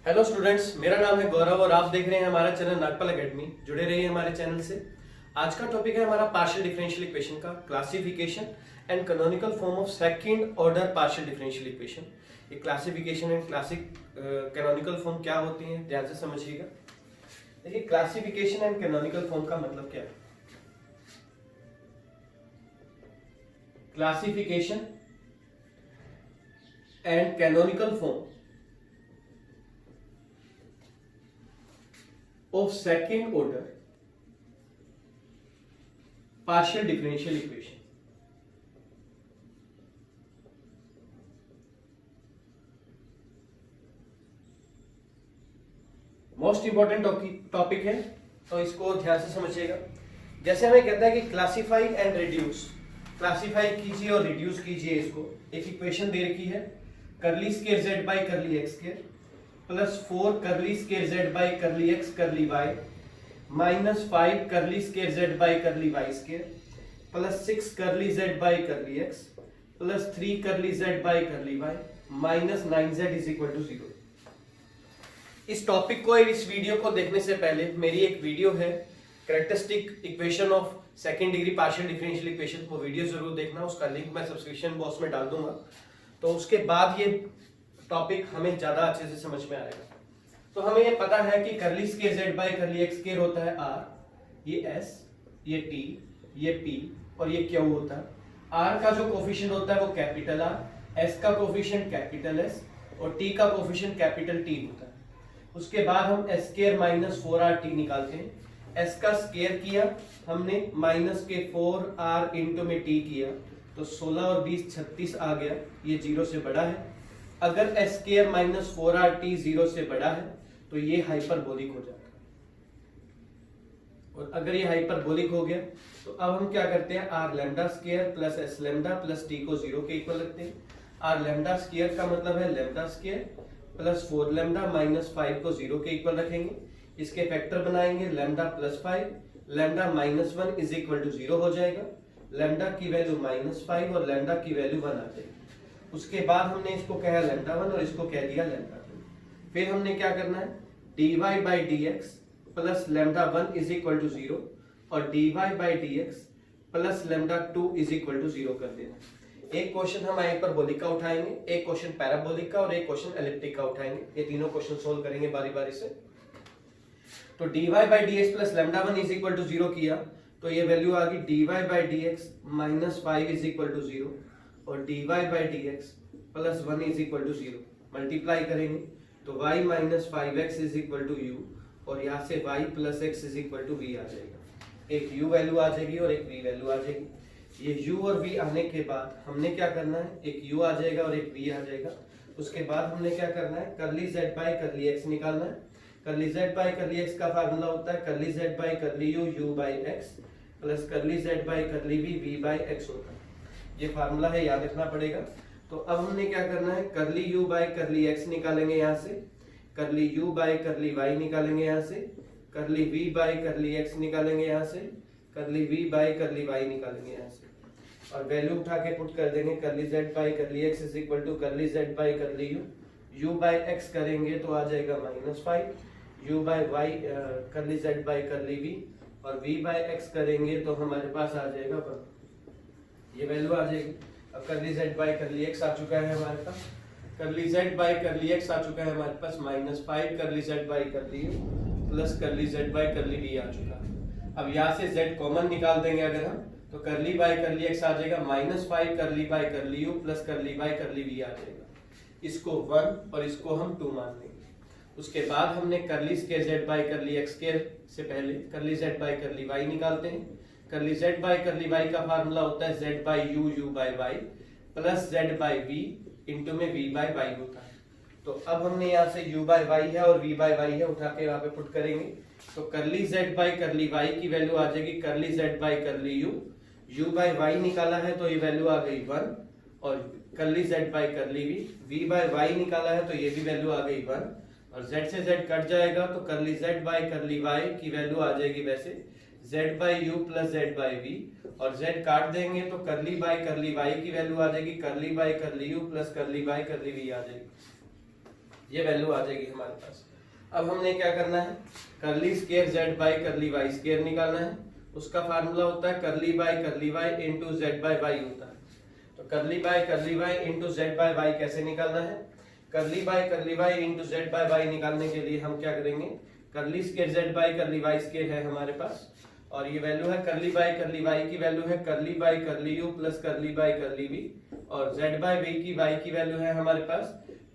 Hello students, मेरा नाम है गौरव और आप देख रहे हैं हमारा चैनल नागपाल एकेडमी। जुड़े रहिए हमारे चैनल से। आज का टॉपिक है हमारा पार्शियल डिफरेंशियल इक्वेशन का classification and canonical form of second order partial differential equation. ये classification and classic canonical form क्या होती हैं, ध्यान से समझिएगा। देखिए, क्लासिफिकेशन एंड कैनोनिकल फॉर्म का मतलब क्या है। Classification and canonical form of second order partial differential equation। Most important topic है, तो इसको ध्यान से समझिएगा। जैसे हमें कहता है कि क्लासिफाई एंड रिड्यूस, क्लासिफाई कीजिए और रिड्यूस कीजिए। इसको एक इक्वेशन दे रखी है, curly square z by curly x square plus 4 curly square z by curly x curly y minus 5 curly square z by curly y square plus 6 curly z by curly x plus 3 curly z by curly y minus 9z is equal to 0। इस topic को, इस video को देखने से पहले मेरी एक video है, characteristic equation of second degree partial differential equation, वो वीडियो जरूर देखना। उसका लिंक मैं सब्सक्रिप्शन बॉक्स में डाल दूंगा, तो उसके बाद ये टॉपिक हमें ज्यादा अच्छे से समझ में आएगा। तो हमें ये पता है कि करली square z by curly x square होता है r, ये s, ये t, ये p और ये q होता है। r का जो कोफिशिएंट होता है वो कैपिटल R, s का कोफिशिएंट कैपिटल S और t का कोफिशिएंट कैपिटल T होता है। उसके बाद हम s स्क्वायर माइनस 4r निकालते हैं। s का स्क्वायर किया हमने, माइनस के 4r इंटू में t किया, तो 16 और 20 36 आ गया। ये 0 से बड़ा है। अगर s square minus 4r t 0 से बड़ा है तो ये हाइपरबोलिक हो जाता है, और अगर ये हाइपरबोलिक हो गया तो अब हम क्या करते हैं, r lambda square plus s lambda plus t को 0 के इक्वल रखते हैं। r लैम्डा स्क्वायर का मतलब है lambda square plus 4 lambda minus 5 को 0 के इक्वल रखेंगे। इसके फैक्टर बनाएंगे, lambda plus 5 lambda minus 1 is equal to 0 हो जाएगा। लैम्डा की वैल्यू माइनस 5 और लैम्डा की वैल्यू 1 आ जाएगी। उसके बाद हमने इसको कहा लैम्डा 1 और इसको कह दिया लैम्डा 2। फिर हमने क्या करना है, dy by dx plus lambda 1 is equal to 0 और dy by dx plus lambda 2 is equal to 0 कर देना। एक क्वेश्चन हम हाइपरबोलिक का उठाएंगे, एक क्वेश्चन पैराबोलिक का और एक क्वेश्चन एलिप्टिक का उठाएंगे। ये तीनों क्वेश्चन सोल्व करेंगे बारी बारी से। तो dy by dx plus lambda 1 is equal to 0 किया तो ये वैल्यू आ गई dy by dx minus 5 is equal to 0 और dy by dx plus 1 is equal to 0। Multiply करेंगे तो y minus 5x is equal to u और यहाँ से y plus x is equal to v आ जाएगा। एक u वैल्यू आ जाएगी और एक v वैल्यू आ जाएगी। ये u और v आने के बाद हमने क्या करना है, एक u आ जाएगा और एक v आ जाएगा। उसके बाद हमने क्या करना है, करली z बाई करली x निकालना है। करली z बाई करली x का फार्मूला होता है करली z by curly u by x plus curly z by curly v by x होता है। ये फार्मूला है, याद रखना पड़ेगा। तो अब हमने क्या करना है, करली u बाई करली x निकालेंगे यहाँ से, करली u बाई करली y निकालेंगे यहाँ से, करली v बाई करली x निकालेंगे यहाँ से, करली v बाई करली y निकालेंगे यहाँ से और वैल्यू उठा के पुट कर देंगे। Curly z by curly x is equal to curly z by curly u by x करेंगे तो आ जाएगा minus 5, u by y curly z by curly v और v बाई x करेंगे तो हमारे पास आ जाएगा 1। ये वैल्यू आ जाएगी। अब करली z बाई करली x आ चुका है हमारे पास, करली z बाई करली x आ चुका है हमारे पास माइनस 5 करली z by curly u plus curly z by curly v आ चुका है। अब यहाँ से z कॉमन निकाल देंगे अगर हम, तो करली बाई करली x आ जाएगा minus 5 curly by curly u plus curly by curly v आ जाएगा। इसको 1 और इसको हम 2 मान लेंगे। उसके बाद हमने curly square z by curly x square से पहले करली z बाई करली y निकालते हैं। करली z बाई करली y का फार्मूला होता है z by u by y plus z by v into में v बाई y होता है। तो अब हमने यहाँ से u बाई y है और v बाई y है, उठा के यहाँ पे पुट करेंगे तो करली z बाई करली y की वैल्यू आ जाएगी करली z by curly u by y निकाला है तो ये वैल्यू आ गई 1 और करली z by curly v by y निकाला है तो ये भी वैल्यू आ गई 1 और z से z कट जाएगा तो करली z बाई करली y की वैल्यू आ जाएगी वैसे z by u plus z by v और z काट देंगे तो करली बाई करली y की वैल्यू आ जाएगी करली by curly u plus curly by curly v आ जाएगी। ये वैल्यू आ जाएगी हमारे पास। अब हमने क्या करना है, curly square z by curly y square निकालना है। उसका फार्मूला होता है curly y into z by y होता है। तो curly y into z by y कैसे निकालना है, curly y into z by y निकालने के लिए हम क्या करेंगे, curly square z by curly y square है हमारे पास, और ये वैल्यू है करली वाई की वैल्यू है curly u plus curly v, और जेड बाई वी की वाई की वैल्यू है हमारे पास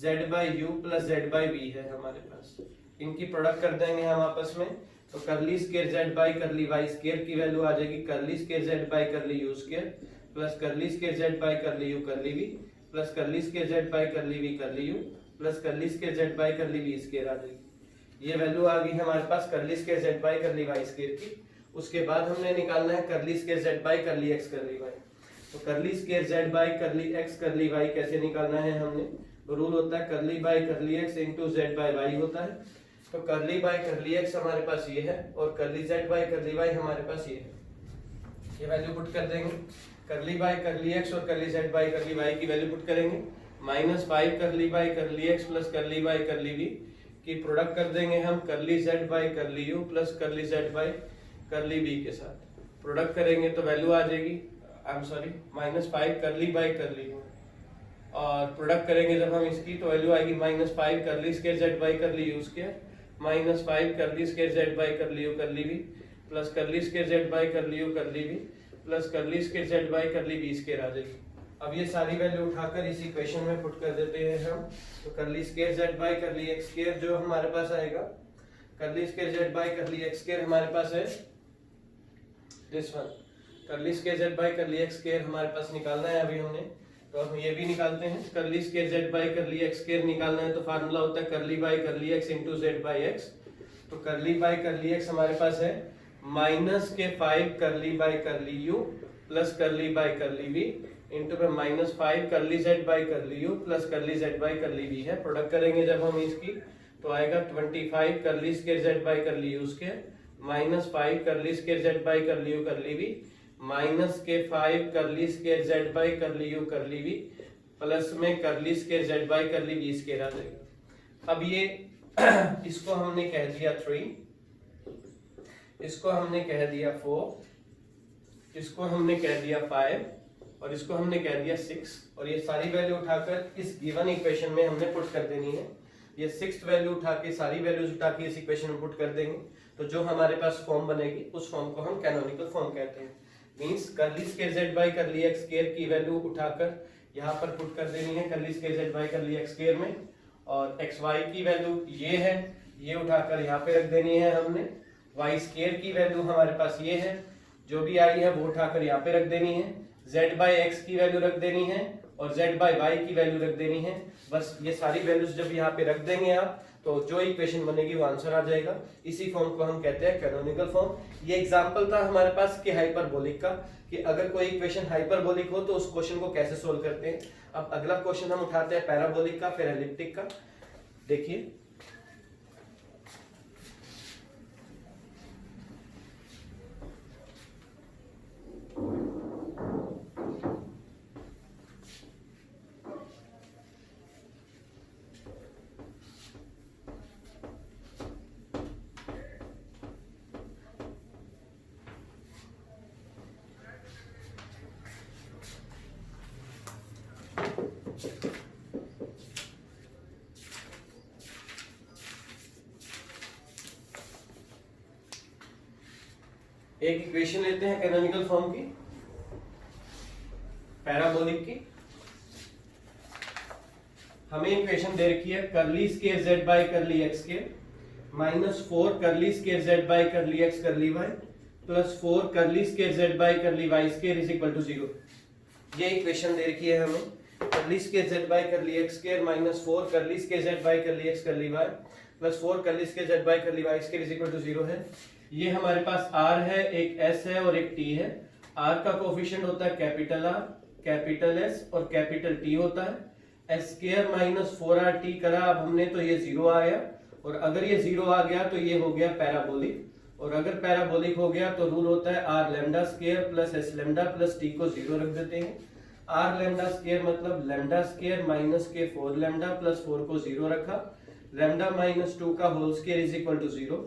z by u plus z by v है हमारे पास। इनकी प्रोडक्ट कर देंगे हम आपस में, तो curly square z by curly y square की वैल्यू आ जाएगी curly square z by curly u square plus curly square z by curly u curly v plus curly square z by curly v curly u plus curly square z by curly v square आ जाएगी। ये value आ गई हमारे पास curly square z by curly y square की। उसके बाद हमने निकालना है curly square z by curly x curly Y. तो curly square z by curly x curly Y कैसे निकालना है, हमने रूल होता है curly by curly x into z by y होता है। तो करली बाई करली एक्स हमारे पास ये है और curly z by curly Y हमारे पास ये है। ये वैल्यू पुट कर देंगे, करली बाई करली एक्स और curly z by curly y की वैल्यू पुट करेंगे, -5 curly by curly x plus curly by curly v की प्रोडक्ट कर देंगे हम curly z by curly u plus curly z by curly v के साथ product करेंगे तो वैल्यू आ जाएगी -5 करली बाई करली यू, और प्रोडक्ट करेंगे जब हम इसकी तो वैल्यू आएगी -5 curly square z by curly u square -5 curly square z by curly u curly v plus curly square z by curly u curly v plus curly square z by curly v square आ जाएगी। अब ये सारी value उठाकर इस equation में put कर देते हैं हम। तो curly square z by curly x square जो हमारे पास आएगा, करली square z by curly x square हमारे पास है दिस वन, करली square z by curly x square हमारे पास निकालना है अभी हमने, तो हम ये भी निकालते हैं। करली square z by curly x square निकालना है तो फार्मूला होता है curly by curly x into z by x. तो करली बाई करली एक्स हमारे पास है -5 curly by curly u plus curly by curly v into में -5 curly z by curly u plus curly z by curly v है। Product करेंगे जब हम इसकी तो आएगा 25 curly square z by curly u square -5 curly square z by curly u curly v -5 curly square z by curly u curly v plus में curly square z by curly v square आ जाएगा। अब ये इसको हमने कह दिया 3, इसको हमने कह दिया 4, इसको हमने कह दिया 5 और इसको हमने कह दिया 6, और ये सारी वैल्यू उठाकर इस गिवन इक्वेशन में हमने पुट कर देनी है। ये 6th वैल्यू उठा के सारी वैल्यूज उठा के इस इक्वेशन में पुट कर देंगे तो जो हमारे पास फॉर्म बनेगी उस फॉर्म को हम कैनोनिकल फॉर्म कहते हैं। मींस करली square z by curly x square की वैल्यू उठाकर यहाँ पर पुट कर देनी है curly square z by curly x square में, और एक्स वाई की वैल्यू ये है, ये उठाकर यहाँ पे रख देनी है हमने। वाई स्क्वायर की वैल्यू हमारे पास ये है, जो भी आई है वो उठाकर यहाँ पे रख देनी है। जेड बाई एक्स की वैल्यू रख देनी है और जेड बाई वाई की वैल्यू रख देनी है। बस ये सारी वैल्यूज जब यहाँ पे रख देंगे आप तो जो इक्वेशन बनेगी वो आंसर आ जाएगा। इसी फॉर्म को हम कहते हैं कैनोनिकल फॉर्म। ये एग्जांपल था हमारे पास कि हाइपरबोलिक का, कि अगर कोई इक्वेशन हाइपरबोलिक हो तो उस क्वेश्चन को कैसे सोल्व करते हैं। अब अगला क्वेश्चन हम उठाते हैं पैराबोलिक का, फिर एलिप्टिक का। देखिए एक इक्वेशन लेते हैं कैनोनिकल फॉर्म की, पैराबोलिक की। हमें इक्वेशन दे रखी है curly square z by curly x square -4 curly square z by curly x curly y plus 4 curly square z by curly y square is equal to 0। ये equation दे रखी है हमें, curly square z by curly x square -4 curly square z by curly x curly y plus 4 curly square z by curly y square is equal to 0 है। ये हमारे पास r है, एक s है और एक t है। r का कोफिशिएंट होता है कैपिटल R, कैपिटल S और कैपिटल T होता है। s स्क्वायर -4rt करा अब हमने तो ये 0 आया, और अगर ये 0 आ गया तो ये हो गया पैराबोलिक, और अगर पैराबोलिक हो गया तो रूल होता है r lambda square plus s lambda plus t को 0 रख देते हैं। आर लेमडा स्क्वायर मतलब लेमडा स्क्वायर माइनस के 4 लेमडा प्लस 4 को 0 रखा, लेमडा माइनस 2 का whole square is equal to 0,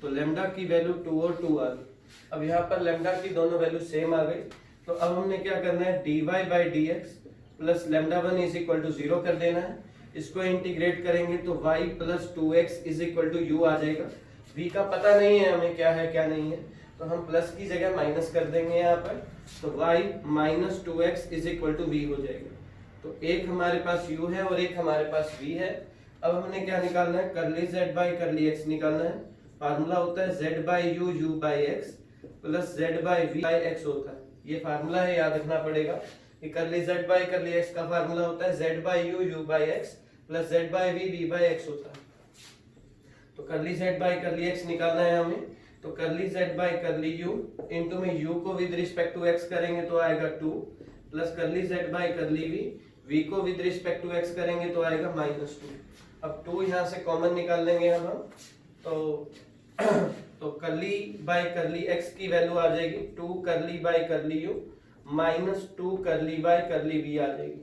तो लेमडा की वैल्यू 2 और 2 आ गई। अब यहाँ पर लेमडा की दोनों वैल्यू सेम आ गई, तो अब हमने क्या करना है, dy by d x plus lambda 1 is equal to 0 कर देना है। इसको इंटीग्रेट करेंगे तो y plus 2x is equal to u आ जाएगा। v का पता नहीं है हमें क्या है क्या नहीं है, तो हम प्लस की जगह माइनस कर देंगे यहाँ पर, तो y minus 2x is equal to v हो जाएगा। तो एक हमारे पास u है और एक हमारे पास v है। अब हमने क्या निकालना है, करली z बाई करली x निकालना है। फार्मूला होता है z by u u by x plus z by v by x होता है, ये फार्मूला है, याद रखना पड़ेगा कि करली z बाई करली x का फार्मूला होता है z by u u by x plus z by v v by x होता है। तो करली z बाई करली x निकालना है हमें, तो करली z by curly u into में u को विद रिस्पेक्ट टू x करेंगे तो आएगा 2 plus curly z by curly v को विद रिस्पेक्ट टू x करेंगे तो आएगा माइनस 2। अब 2 यहाँ से कॉमन निकाल लेंगे हम, तो करली बाई करली x की वैल्यू आ जाएगी 2 करली बाई करली u माइनस 2 करली बाई करली v आ जाएगी।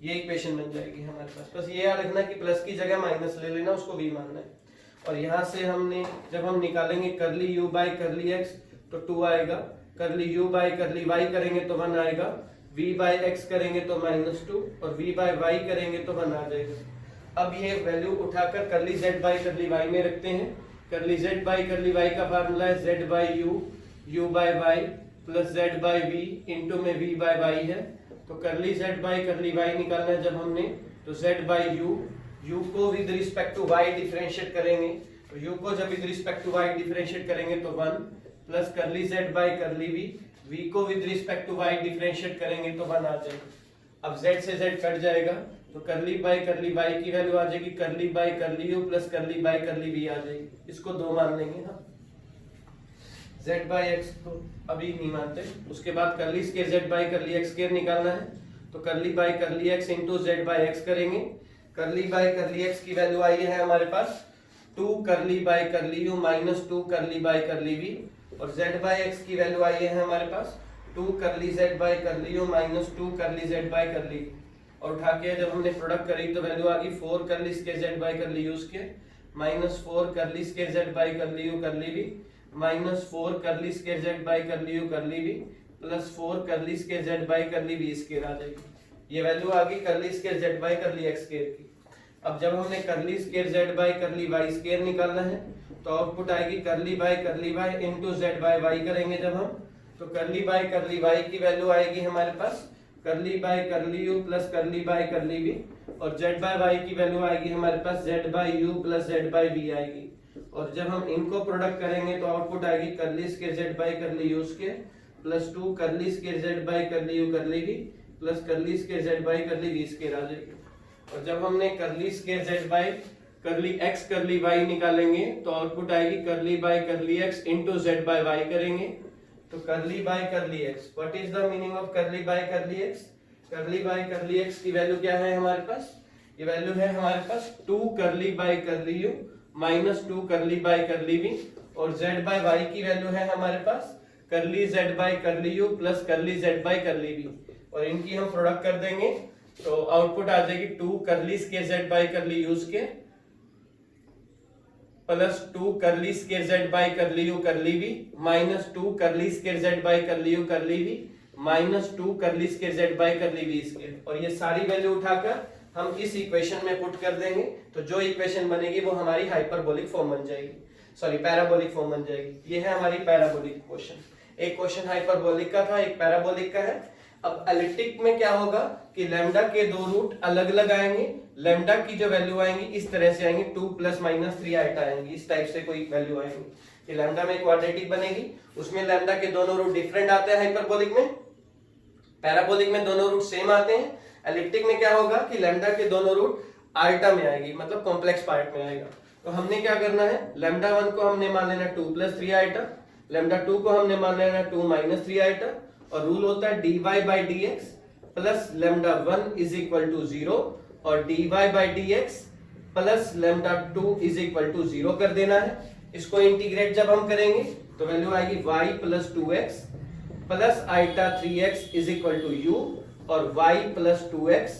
ये इक्वेशन बन जाएगी हमारे पास। बस ये याद रखना कि प्लस की जगह माइनस ले लेना, उसको v मानना है। और यहाँ से हमने जब हम निकालेंगे करली u बाई करली x तो 2 आएगा, करली u बाई करली y करेंगे तो 1 आएगा, v बाई x करेंगे तो माइनस 2 और v बाई y करेंगे तो 1 आ जाएगा। अब ये वैल्यू उठाकर करली z बाई करली y में रखते हैं। करली z बाई करली y का फार्मूला है z by u by y plus z by v into में v बाई y है। तो करली z बाई करली y निकालना है जब हमने, तो z बाई u को with respect to y differentiate करेंगे, तो u को जब with respect to y differentiate करेंगे तो 1 plus curly z by curly v को with respect to y differentiate करेंगे तो 1 आ जाएगा। अब z से z कट जाएगा, तो करली बाई करली y की वैल्यू आ जाएगी करली by curly u plus curly by curly v आ जाएगी। इसको 2 मान लेंगे हम, z बाई x को अभी नहीं मानते। उसके बाद करली square z by curly x square निकालना है, तो करली by curly x into z by x करेंगे। करली बाई करली x की वैल्यू आई है हमारे पास 2 करली बाई करली u माइनस 2 करली बाई करली v, और z बाई x की वैल्यू आई है हमारे पास 2 करली z by curly u minus 2 करली z बाई करली v। और उठा के जब हमने प्रोडक्ट करी तो वैल्यू आ गई 4 curly square z by curly u square minus 4 curly square z by curly u curly v minus 4 curly square z by curly u curly v plus 4 curly square z by curly v square आ जाएगी। ये value आ गई curly square z by curly x square की। अब जब हमने curly square z by curly y square निकालना है, तो आउटपुट आएगी curly by curly y into z by y करेंगे जब हम, तो करली बाई करली y की वैल्यू आएगी हमारे पास करली by curly u plus curly by curly v, और z बाई y की वैल्यू आएगी हमारे पास z by u plus z by v आएगी। और जब हम इनको प्रोडक्ट करेंगे तो आउटपुट आएगी curly square z by curly u square plus 2 curly square z by curly u curly v plus curly square z by curly v square आ जाएगी। और जब हमने curly square z by curly x curly y निकालेंगे तो output आएगी curly by curly x into z by y करेंगे, तो करली by curly x। What is the meaning of करली बाई करली x? करली बाई करली x की value क्या है हमारे पास? ये वैल्यू है हमारे पास 2 करली बाई करली u माइनस 2 करली बाई करली v, और z बाई y की वैल्यू है हमारे पास करली z by curly u plus curly z by curly v, और इनकी हम प्रोडक्ट कर देंगे तो आउटपुट आ जाएगी 2 curly square z by curly u square plus 2 curly square z by curly u curly v minus 2 curly square z by curly u curly v minus 2 curly square z by curly v square. और ये सारी value उठाकर हम इस equation में put कर देंगे, तो जो इक्वेशन बनेगी वो हमारी हाइपरबोलिक फॉर्म बन जाएगी, सॉरी पैराबोलिक फॉर्म बन जाएगी। ये है हमारी पैराबोलिक क्वेश्चन। एक क्वेश्चन हाइपरबोलिक का था, एक पैराबोलिक का है। अब एलिप्टिक में क्या होगा कि लैम्डा के 2 रूट अलग अलग आएंगे, लैम्डा की जो वैल्यू आएंगी इस तरह से आएंगी 2 प्लस माइनस 3 आइटा आएंगी, इस टाइप से कोई वैल्यू आएंगी। ये लैम्डा में क्वाड्रेटिक बनेगी, उसमें लैम्डा के दोनों रूट डिफरेंट आते हैं हाइपरबोलिक में, पैराबोलिक में दोनों रूट सेम आते हैं। एलिप्टिक में क्या होगा कि लैम्डा के दोनों रूट आइटा में आएगी, मतलब कॉम्प्लेक्स पार्ट में आएगा। तो हमने क्या करना है, लैम्डा 1 को हमने मान लेना 2 प्लस 3 आइटा, लैम्डा 2 को हमने मान लेना 2 माइनस 3 आइटा, और रूल होता है dy by d x plus lambda 1 is equal to 0 और dy by d x plus lambda 2 is equal to 0 कर देना है। इसको इंटीग्रेट जब हम करेंगे तो वैल्यू आएगी y plus 2x plus iota 3x is equal to u और y plus 2x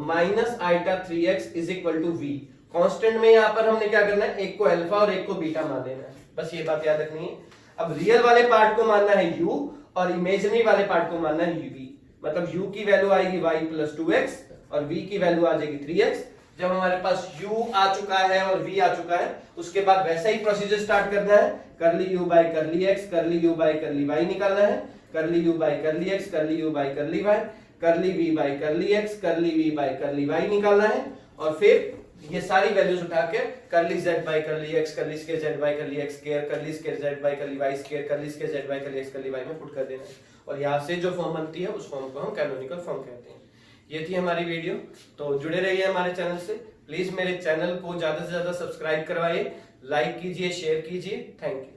minus iota 3x is equal to v। Constant में यहां पर हमने क्या करना है, एक को अल्फा और एक को बीटा मान लेना है, बस ये बात याद रखनी है। अब रियल वाले पार्ट को मानना है u और इमेजिनरी वाले पार्ट को मानना है v। मतलब u की वैल्यू आएगी y प्लस 2x और v की वैल्यू आ जाएगी 3x। जब हमारे पास u आ चुका है और v आ चुका है, उसके बाद वैसा ही प्रोसीजर स्टार्ट करना है, करली u बाय करली x, करली u बाय करली y निकालना है, करली u बाय करली x, करली u बाय करली y, करली v बाय करली x, करली v बाय करली y निकालना है। और फिर ये सारी वैल्यूज उठा के curly z by curly x, curly square z by curly x square, curly square z by curly y square, curly square z by curly x curly y में put कर देना है। और यहाँ से जो फॉर्म बनती है उस फॉर्म को हम कैनोनिकल फॉर्म कहते हैं। ये थी हमारी वीडियो, तो जुड़े रहिए हमारे चैनल से। प्लीज मेरे चैनल को ज्यादा से ज्यादा सब्सक्राइब करवाइए, लाइक कीजिए, शेयर कीजिए। Thank you.